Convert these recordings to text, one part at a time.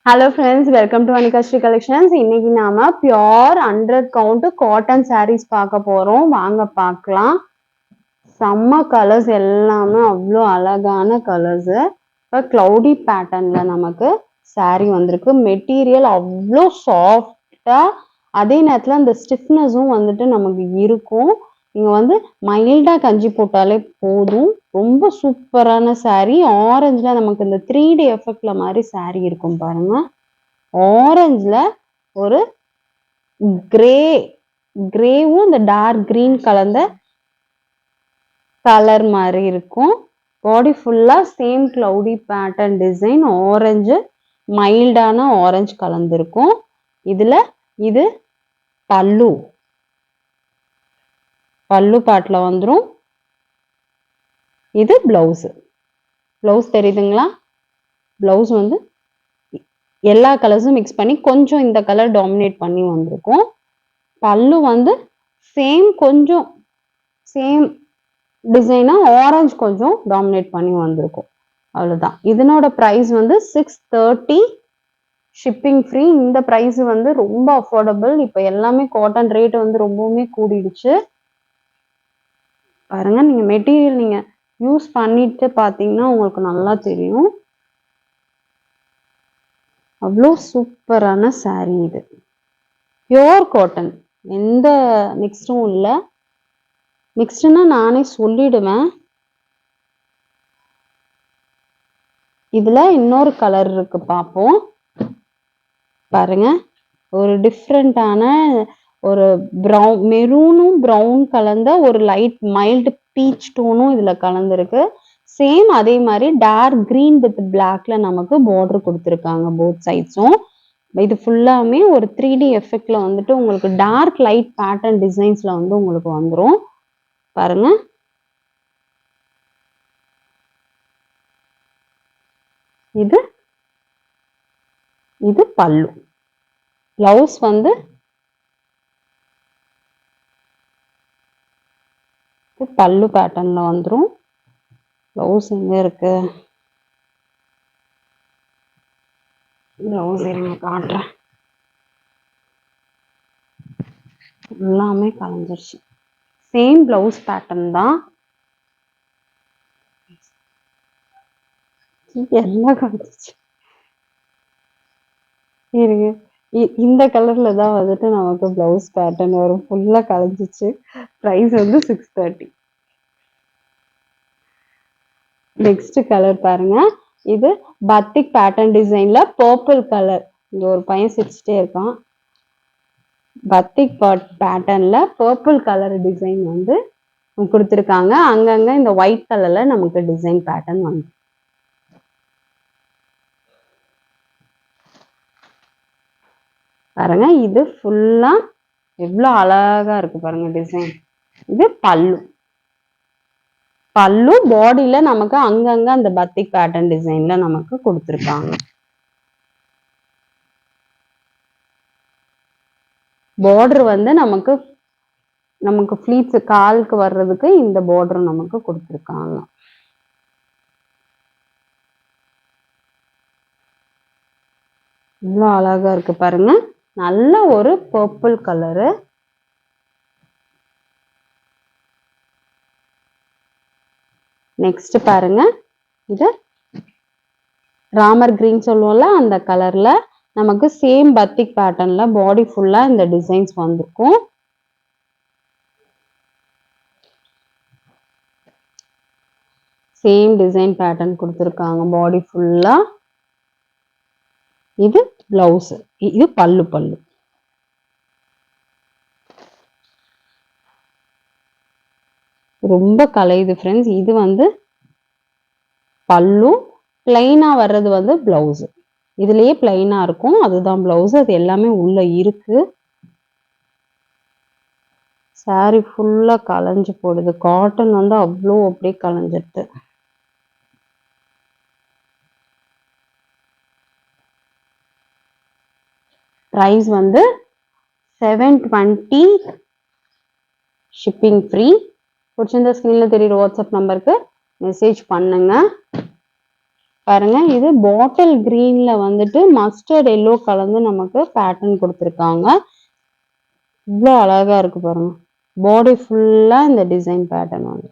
Hello friends, welcome to Anika Shri Collections. இன்னைக்கு நாம pure 100 count cotton sarees பார்க்க போறோம். வாங்க பார்க்கலாம். செம்ம கலர்ஸ் எல்லாமே அவ்வளோ அழகான கலர்ஸ். இப்போ cloudy patternல நமக்கு saree வந்திருக்கு. மெட்டீரியல் அவ்வளோ சாஃப்டா, அதே நேரத்துல அந்த ஸ்டிஃப்னஸும் வந்துட்டு நமக்கு இருக்கும். நீங்க வந்து மைல்டா கஞ்சி போட்டாலே போதும். ரொம்ப சூப்பரான saree. ஆரஞ்சுல நமக்கு இந்த 3D எஃபெக்ட்ல மாதிரி saree இருக்கும் பாருங்க. ஆரஞ்சுல ஒரு கிரேவும் இந்த டார்க் கிரீன் கலந்த கலர் மாதிரி இருக்கும். பாடி ஃபுல்லா same cloudy pattern design. Orange மைல்டான ஆரஞ்சு கலந்துருக்கும். இது பல்லு பாட்டுல வந்துரும். இது பிளவுஸ் தெரியுதுங்களா? பிளவுஸ் வந்து எல்லா கலர்ஸும் மிக்ஸ் பண்ணி கொஞ்சம் இந்த கலர் டாமினேட் பண்ணி வந்திருக்கும். பல்லு வந்து சேம் டிசைனா ஆரஞ்சு கொஞ்சம் டாமினேட் பண்ணி வந்திருக்கும். அவ்வளவுதான். இதனோட பிரைஸ் வந்து 630. Shipping free. இந்த பிரைஸ் வந்து ரொம்ப அஃபோர்டபுள். இப்ப எல்லாமே காட்டன் ரேட் வந்து ரொம்பவுமே கூடிடுச்சு. பாருங்க, நீங்க மெட்டீரியல் நீங்க யூஸ் பண்ணிட்டு பாத்தீங்கன்னா உங்களுக்கு நல்லா தெரியும். அவ்வளோ சூப்பரான saree இது. பியோர் காட்டன், எந்த மிக்ஸ்டும் இல்ல. மிக்ஸ்டுன்னா நானே சொல்லிடுவேன். இதுல இன்னொரு கலர் இருக்கு, பார்ப்போம். பாருங்க, ஒரு டிஃப்ரெண்டான ஒரு மெரூனும் ப்ரௌன் கலந்த ஒரு லைட் மைல்டு பீச் டோனும் இதுல கலந்துருக்கு. சேம் அதே மாதிரி டார்க் கிரீன் வித் பிளாக்ல நமக்கு பார்டர் கொடுத்துருக்காங்க போத் சைட்ஸும். இது ஃபுல்லாமே ஒரு 3D எஃபெக்ட்ல வந்துட்டு உங்களுக்கு டார்க் லைட் பேட்டர்ன் டிசைன்ஸ்ல வந்து உங்களுக்கு வந்துரும். பாருங்க, இது பல்லு. பிளவுஸ் வந்து பல்லு பேட்டர்ன்ல வந்துரும். பிளவுஸ் எங்க இருக்கு? பிளவுஸ் இருங்க காட்டுறேன். எல்லாமே கலந்துருச்சு. சேம் பிளவுஸ் பேட்டர்ன் தான். எல்லாம் கலந்துருச்சு. இருங்க, இந்த கலர்ல தான் வந்துட்டு நமக்கு பிளவுஸ் பேட்டர்ன் வரும். ஃபுல்லா கலந்துச்சு. பிரைஸ் வந்து 630. நெக்ஸ்ட் கலர் பாருங்க. இது பத்திக் பேட்டர்ன் டிசைன்ல பர்பிள் கலர். இங்க ஒரு பையன் சிரிச்சுட்டே இருக்கான். பத்திக் பேட்டர்ன்ல பர்பிள் கலர் டிசைன் வந்து கொடுத்துருக்காங்க. அங்கங்க இந்த ஒயிட் கலர்ல நமக்கு டிசைன் பேட்டர்ன் வந்து பாருங்க. இது ஃபுல்லா எவ்வளவு அழகா இருக்கு பாருங்க டிசைன். இது பல்லு பாடியில நமக்கு அங்கங்க அந்த பத்திக் பேட்டர்ன் டிசைன்ல நமக்கு கொடுத்துருக்காங்க. பார்டர் வந்து நமக்கு ஃபிளீட்ஸ் காலுக்கு வர்றதுக்கு இந்த பார்டர் நமக்கு கொடுத்துருக்காங்க. இவ்வளவு அழகா இருக்கு பாருங்க. நல்ல ஒரு பர்பிள் கலரு. நெக்ஸ்ட் பாருங்க, இது ராமர் கிரீன் சொல்லுவோம்ல, அந்த கலர்ல நமக்கு சேம் பத்திக் பேட்டர்ன்ல பாடி ஃபுல்லா இந்த டிசைன்ஸ் வந்திருக்கும். சேம் டிசைன் பேட்டர்ன் கொடுத்துருக்காங்க பாடி ஃபுல்லா. இது பிளவுஸ். இது பல்லு. ரொம்ப கலையுது ஃப்ரெண்ட்ஸ். இது வந்து பல்லு. பிளைனா வர்றது வந்து பிளவுஸ். இதுலயே பிளைனா இருக்கும், அதுதான் பிளவுஸ். அது எல்லாமே உள்ள இருக்கு. சாரி ஃபுல்லா கலைஞ்சு போடுது. காட்டன் வந்து அவ்வளோ அப்படியே கலைஞ்சிட்டு. பிரைஸ் வந்து 720. Shipping free. பிடிச்சிருந்த ஸ்கிரீன்ல தெரியுற வாட்ஸ்அப் நம்பருக்கு மெசேஜ் பண்ணுங்க. பாருங்க, இது பாட்டில் கிரீன்ல வந்துட்டு மஸ்டர்ட் எல்லோ கலந்து நமக்கு பேட்டர்ன் கொடுத்துருக்காங்க. இவ்வளோ அழகா இருக்கு பாருங்க. பாடி ஃபுல்லா இந்த டிசைன் பேட்டர்ன் வந்து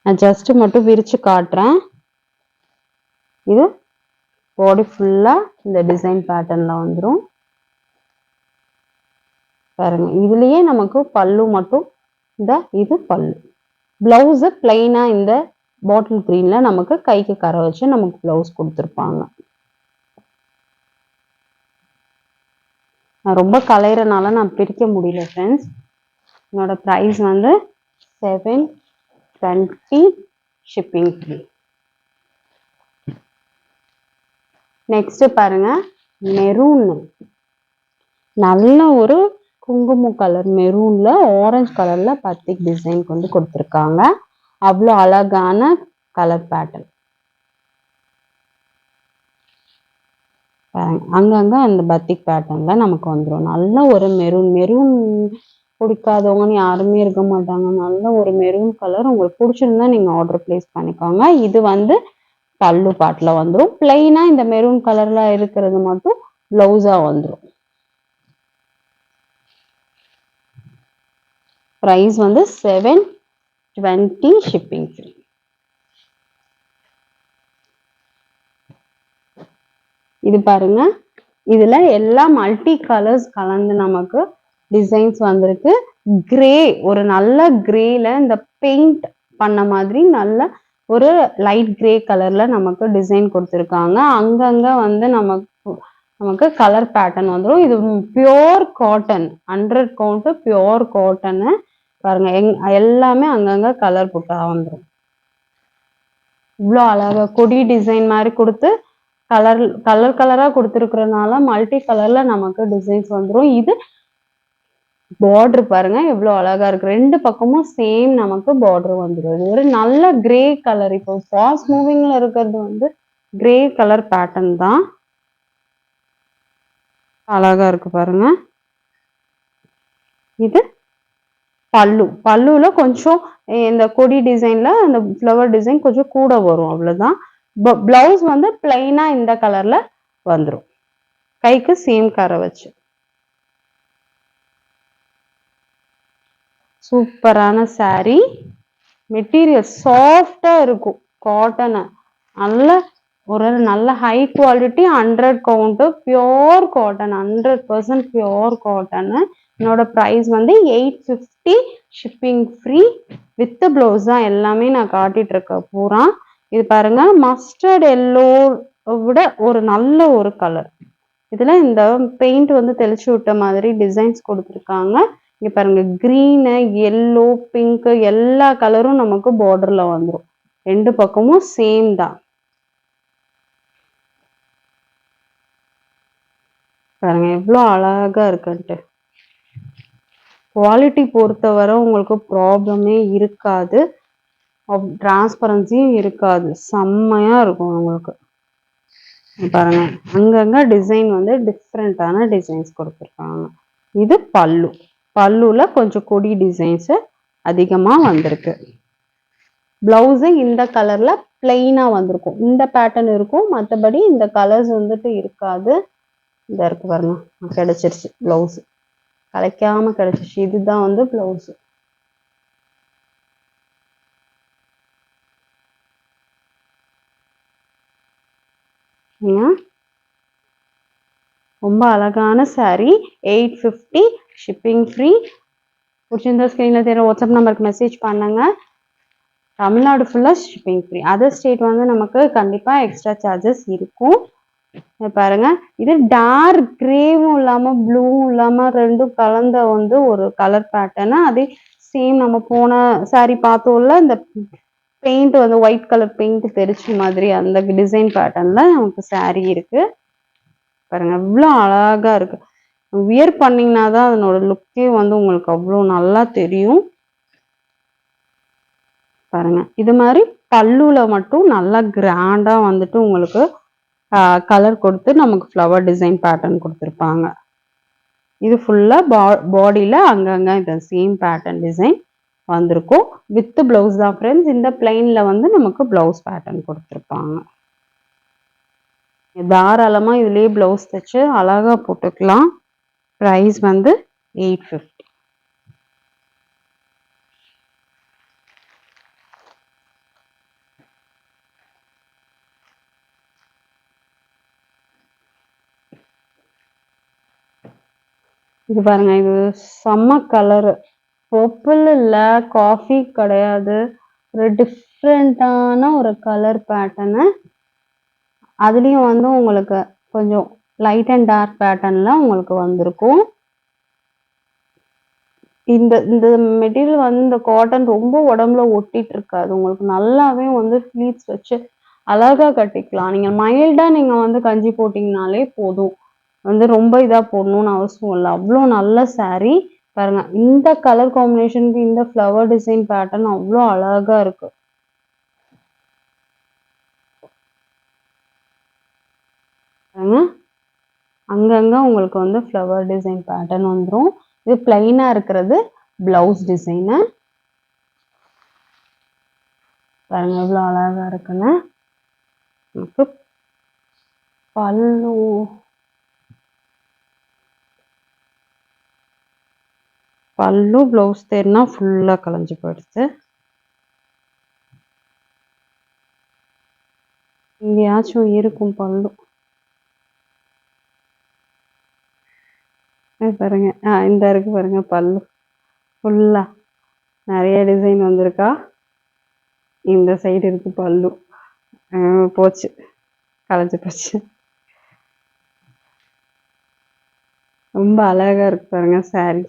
நான் ஜஸ்ட் மட்டும் விரிச்சு காட்டுறேன். இது பாடி ஃபுல்லா இந்த டிசைன் பேட்டர்ன்ல வந்துடும். பாருங்க, இதுலயே நமக்கு பல்லு மட்டும் இது பல்லு. பிளவுஸ் பிளைனா இந்த பாட்டில் கிரீன்ல நமக்கு கைக்கு கரை வச்சு நமக்கு பிளவுஸ் கொடுத்துருப்பாங்க. நான் ரொம்ப கலையிறனால நான் பிரிக்க முடியல ஃப்ரெண்ட்ஸ். என்னோட ப்ரைஸ் வந்து 720 ஷிப்பிங் ஃப்ரீ. நெக்ஸ்ட் பாருங்க, மெரூன். நல்ல ஒரு குங்குமம் கலர் மெரூன்ல ஆரஞ்சு கலர்ல பத்திக் டிசைன் கொண்டு கொடுத்துருக்காங்க. அவ்வளோ அழகான கலர் பேட்டர்ன். அங்கங்க அந்த பத்திக் பேட்டர்ன்ல நமக்கு வந்துடும். நல்ல ஒரு மெரூன். மெரூன் பிடிக்காதவங்கன்னு யாருமே இருக்க மாட்டாங்க. நல்ல ஒரு மெரூன் கலர். உங்களுக்கு பிடிச்சிருந்தா நீங்க ஆர்டர் பிளேஸ் பண்ணிக்கோங்க. இது வந்து பல்லு பாட்டுல வந்துடும். பிளைனா இந்த மெரூன் கலர்ல இருக்கிறது மட்டும் பிளவுஸா வந்துடும். பிரைஸ் வந்து 720 ஷிப்பிங் ஃப்ரீ. இது பாருங்க, இதுல எல்லா மல்டி கலர்ஸ் கலந்து நமக்கு டிசைன்ஸ் வந்திருக்கு. கிரே, ஒரு நல்ல கிரேல இந்த பெயிண்ட் பண்ண மாதிரி நல்ல ஒரு லைட் கிரே கலர்ல நமக்கு டிசைன் கொடுத்துருக்காங்க. அங்கங்க வந்து நமக்கு கலர் பேட்டர்ன் வந்துடும். இது pure cotton, 100 count pure cotton. பாருங்க, எல்லாமே அங்கங்க கலர் புட்டா வந்துடும். இவ்வளோ அழகா கொடி டிசைன் மாதிரி கொடுத்து கலர் கலரா கொடுத்துருக்கறதுனால மல்டி கலர்ல நமக்கு டிசைன்ஸ் வந்துடும். இது பார்டர் பாருங்க எவ்வளவு அழகா இருக்கு. ரெண்டு பக்கமும் சேம் நமக்கு பார்டர் வந்துடும். இது ஒரு நல்ல கிரே கலர். இப்போ ஃபாஸ்ட் மூவிங்ல இருக்கிறது வந்து கிரே கலர் பேட்டர்ன் தான். அழகா இருக்கு பாருங்க. இது பல்லுல கொஞ்சம் இந்த கொடி டிசைன்ல அந்த ஃப்ளவர் டிசைன் கொஞ்சம் கூட வரும், அவ்வளவுதான். பிளவுஸ் வந்து பிளைனா இந்த கலர்ல வந்துடும். கைக்கு சேம் கரை வச்சு சூப்பரான சாரி. மெட்டீரியல் சாஃப்டா இருக்கும். காட்டன் நல்ல high quality, 100 count pure cotton, 100% pure cotton. என்னோட ப்ரைஸ் வந்து 850 ஷிப்பிங் ஃப்ரீ வித் பிளவுஸ் தான். எல்லாமே நான் காட்டிட்டு இருக்கேன் பூரா. இது பாருங்க, மஸ்டர்ட் எல்லோ விட ஒரு நல்ல ஒரு கலர். இதுல இந்த பெயிண்ட் வந்து தெளிச்சு விட்ட மாதிரி டிசைன்ஸ் கொடுத்துருக்காங்க. இங்க பாருங்க, கிரீனு, எல்லோ, பிங்க் எல்லா கலரும் நமக்கு பார்டர்ல வந்துடும். ரெண்டு பக்கமும் சேம் தான். பாருங்க எவ்வளோ அழகா இருக்குன்ட்டு. குவாலிட்டி பொறுத்தவரை உங்களுக்கு ப்ராப்ளமே இருக்காது. டிரான்ஸ்பரன்சியும் இருக்காது. செம்மையா இருக்கும் உங்களுக்கு. பாருங்க, அங்கங்க டிசைன் வந்து டிஃப்ரெண்டான டிசைன்ஸ் கொடுத்துருக்காங்க. இது பல்லுல கொஞ்சம் கொடி டிசைன்ஸ் அதிகமா வந்திருக்கு. பிளவுஸ் இந்த கலர்ல பிளைனா வந்திருக்கும். இந்த பேட்டர்ன் இருக்கும், மற்றபடி இந்த கலர்ஸ் வந்துட்டு இருக்காது. இந்த இருக்கு பாருங்க, கிடைச்சிருச்சு பிளவுஸ். கலைக்காம கிடைச்சிருச்சு. இதுதான் வந்து பிளவுஸ். ரொம்ப அழகான சாரி. 850 shipping free. பிடிச்சிருந்தா ஸ்கிரீன்ல தெரிய வாட்ஸ்அப் நம்பருக்கு மெசேஜ் பண்ணுங்க. தமிழ்நாடு ஃபுல்லா ஷிப்பிங் ஃப்ரீ. அதர் ஸ்டேட் வந்து நமக்கு கண்டிப்பா எக்ஸ்ட்ரா சார்ஜஸ் இருக்கும். பாருங்க, இது டார்க் கிரேவும் இல்லாம ப்ளூவும் இல்லாம ரெண்டும் கலந்த வந்து ஒரு கலர் பேட்டர்ன். அதே சேம் நம்ம போன சாரி பார்த்தோம்ல, இந்த பெயிண்ட் வந்து ஒயிட் கலர் பெயிண்ட் தெரிச்ச மாதிரி அந்த டிசைன் பேட்டர்ன்ல நமக்கு சாரி இருக்கு. பாருங்க எவ்வளோ அழகா இருக்கு. வியர் பண்ணீங்கன்னா தான் அதனோட லுக்கே வந்து உங்களுக்கு அவ்வளோ நல்லா தெரியும். பாருங்க, இது மாதிரி பல்லுல மட்டும் நல்லா கிராண்டா வந்துட்டு உங்களுக்கு கலர் கொடுத்து நமக்கு ஃப்ளவர் டிசைன் பேட்டர்ன் கொடுத்துருப்பாங்க. இது ஃபுல்லா பாடியில அங்கங்க இந்த சேம் பேட்டர்ன் டிசைன். வந்திருக்கும். வித் பிளவுஸ் தான் ஃப்ரெண்ட்ஸ். இந்த பிளைன்ல வந்து நமக்கு பிளவுஸ் பேட்டர்ன் கொடுத்துருப்பாங்க. தாராளமா இதுலயே பிளவுஸ் தைச்சு அழகா போட்டுக்கலாம். பிரைஸ் வந்து 850. இது பாருங்க, இது செம்ம கலரு. பர்பிள் இல்ல, காஃபி கிடையாது, ஒரு டிஃப்ரெண்டான ஒரு கலர் பேட்டர்னு. அதுலயும் வந்து உங்களுக்கு கொஞ்சம் லைட் அண்ட் டார்க் பேட்டர்ன்ல உங்களுக்கு வந்திருக்கும். இந்த இந்த மெட்டீரியல் வந்து இந்த காட்டன் ரொம்ப உடம்புல ஒட்டிட்டு இருக்காது. உங்களுக்கு நல்லாவே வந்து ஃபிளீட்ஸ் வச்சு அழகா கட்டிக்கலாம். நீங்க மைல்டா நீங்க வந்து கஞ்சி போட்டீங்கனாலே போதும். வந்து ரொம்ப இதா போடணும்னு அவசியம் இல்லை. அவ்வளோ நல்ல saree. பாருங்க, இந்த கலர் காம்பினேஷனுக்கு இந்த ஃப்ளவர் டிசைன் பேட்டர்ன் அவ்வளோ அழகா இருக்கு. பாருங்க, அங்கங்க உங்களுக்கு வந்து ஃப்ளவர் டிசைன் பேட்டர்ன் வந்துடும். இது பிளைனா இருக்கிறது பிளவுஸ் டிசைனு. பாருங்க எவ்வளோ அழகா இருக்குன்னு. நமக்கு பல்லு பல்லு பிளவுஸ் தேர்னா ஃபுல்லா கலைஞ்சு போயிடுச்சு. எங்கேயாச்சும் இருக்கும் பல்லு. பாருங்க, இந்த இருக்கு பாருங்க பல்லு. ஃபுல்லா நிறைய டிசைன் வந்திருக்கா. இந்த சைடு இருக்கு பல்லு. போச்சு, கலைஞ்சு போச்சு. ரொம்ப அழகா இருக்கு பாருங்க saree.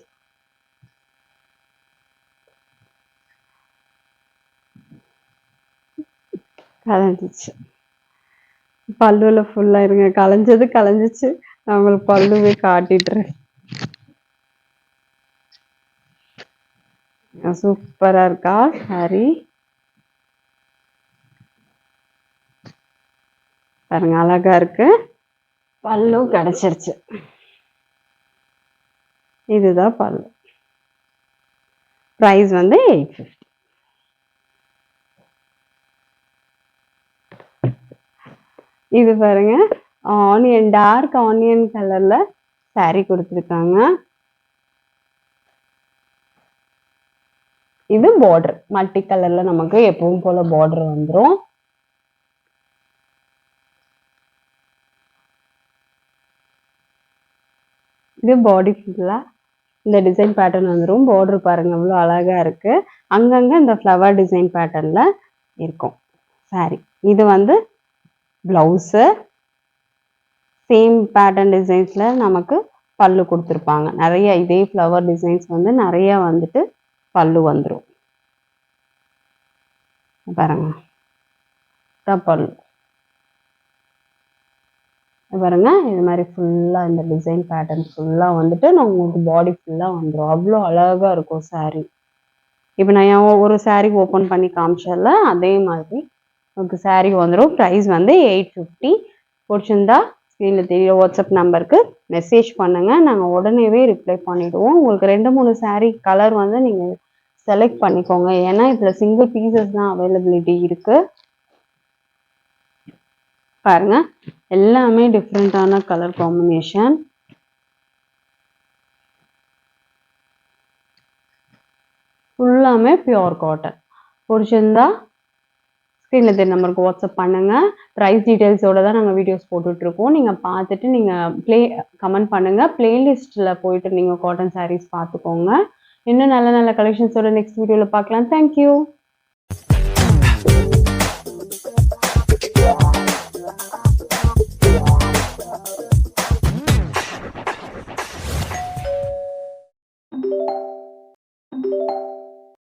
கலைஞ்சிச்சு. பல்லுல ஃபுல்லா இருங்க, கலைஞ்சது கலைஞ்சிச்சு. நான் உங்களுக்கு பல்லுவே காட்டிடுறேன். சூப்பரா இருக்கா saree? பாருங்க அழகா இருக்கு. பல்லு கிடைச்சிருச்சு. இதுதான் பல்லு. பிரைஸ் வந்து 850. இது பாருங்க, ஆனியன், டார்க் ஆனியன் கலர்ல saree கொடுத்துருக்காங்க. இது பார்டர் மல்டி கலர்ல நமக்கு எப்பவும் போல பார்டர் வந்துடும். இது பாடி ஃபுல்லா இந்த டிசைன் பேட்டர்ன் வந்துடும். பார்டர் பாருங்க எவ்வளோ அழகா இருக்கு. அங்கங்க இந்த ஃப்ளவர் டிசைன் பேட்டர்ன்ல இருக்கும் saree. இது வந்து பிளவுஸு. சேம் பேட்டர்ன் டிசைன்ஸ்ல நமக்கு பல்லு கொடுத்துருப்பாங்க. நிறைய இதே ஃப்ளவர் டிசைன்ஸ் வந்து நிறைய வந்துட்டு பல்லு வந்துடும். பாருங்க பல்லு பாருங்க, இது மாதிரி ஃபுல்லா இந்த டிசைன் பேட்டர்ன் ஃபுல்லா வந்துட்டு நான் உங்களுக்கு பாடி ஃபுல்லா வந்துடும். அவ்வளோ அழகா இருக்கும் saree. இப்போ நான் ஒரு saree ஓப்பன் பண்ணி காமிச்சல அதே மாதிரி உங்களுக்கு saree வந்துடும். ப்ரைஸ் வந்து 850. பிடிச்சிருந்தா ஸ்க்ரீனில் தெரிய வாட்ஸ்அப் நம்பருக்கு மெசேஜ் பண்ணுங்க, நாங்கள் உடனேவே ரிப்ளை பண்ணிடுவோம். உங்களுக்கு 2-3 saree கலர் வந்து நீங்கள் செலக்ட் பண்ணிக்கோங்க. ஏன்னா இதில் சிங்கிள் பீசஸ் தான் அவைலபிலிட்டி இருக்கு. பாருங்க எல்லாமே டிஃப்ரெண்டான கலர் காம்பினேஷன். ஃபுல்லாமே பியோர் காட்டன். பிடிச்சிருந்தா ஸ்க்ரீனில் தெரிய நம்பருக்கு வாட்ஸ்அப் பண்ணுங்க. ப்ரைஸ் டீட்டெயில்ஸோட தான் நாங்கள் வீடியோஸ் போட்டுட்ருக்கோம். நீங்கள் பார்த்துட்டு நீங்கள் கமெண்ட் பண்ணுங்க. பிளேலிஸ்ட்டில் போயிட்டு நீங்கள் காட்டன் சாரீஸ் பார்த்துக்கோங்க. இன்னும் நல்ல நல்ல கலெக்ஷன்ஸோட நெக்ஸ்ட் வீடியோவில் பார்க்கலாம். தேங்க்யூ.